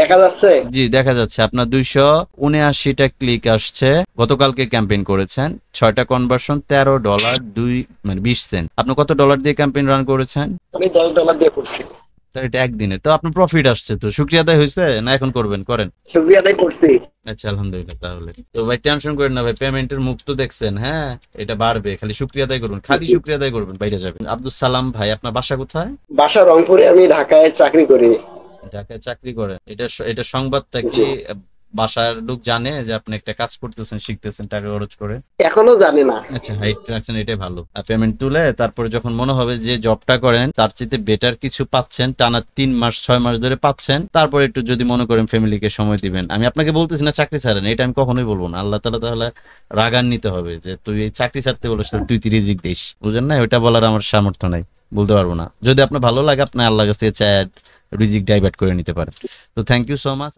দেখা যাচ্ছে? জি দেখা যাচ্ছে আপনার 279টা ক্লিক আসছে। গতকালকে ক্যাম্পেইন করেছেন, 6টা কনভার্সন, $13 মানে 20 সেন্ট। আপনি কত ডলার দিয়ে ক্যাম্পেইন রান করেছেন? আমি $10 দিয়ে করছি। তো এটা একদিনে তো আপনার প্রফিট আসছে, তো শুক্রিয়া আদায় হয়েছে না এখন করবেন? করেন। শুক্রিয়া আদায় করছি। আচ্ছা আলহামদুলিল্লাহ। তাহলে তো ভাই টেনশন করেন না ভাই, পেমেন্টের মুখ তো দেখছেন, হ্যাঁ এটা বাড়বে, খালি শুক্রিয়া আদায় করবেন, খালি শুক্রিয়া আদায় করবেন, বাইরে যাবেন। আব্দুল সালাম ভাই, আপনার বাসা কোথায়? বাসা রংপুরে, আমি ঢাকায় চাকরি করি। ঢাকায় চাকরি করেন? এটা সংবাদটা কি জি। বাসার লোক জানে যে আপনি একটা কাজ করতেছেন, শিখতেছেন টাকা খরচ করে? এখনো জানি না। আচ্ছা, হাইট রাখছেন, এটাই ভালো। আর পেমেন্ট তুলে তারপরে যখন মনে হবে যে জবটা করেন তার চেয়ে বেটার কিছু পাচ্ছেন, টানা 3 মাস 6 মাস ধরে পাচ্ছেন, তারপর একটু যদি মনে করেন ফ্যামিলিকে সময় দিবেন। আমি আপনাকে বলতেছি না চাকরি ছাড়েন, এটা আমি কখনোই বলবো না। আল্লাহ তাআলা তাহলে রাগান্বিত হবে যে তুই এই চাকরি ছাড়তে বলিস, তুই রিজিক দিস, বুঝেন না? ওইটা বলার আমার সামর্থ্য নাই, বলতে পারবো না। যদি আপনার ভালো লাগে আপনি আল্লাহর কাছে চায় রিজিক ডাইভার্ট করে নিতে পারেন। তো থ্যাংক ইউ সো মাচ।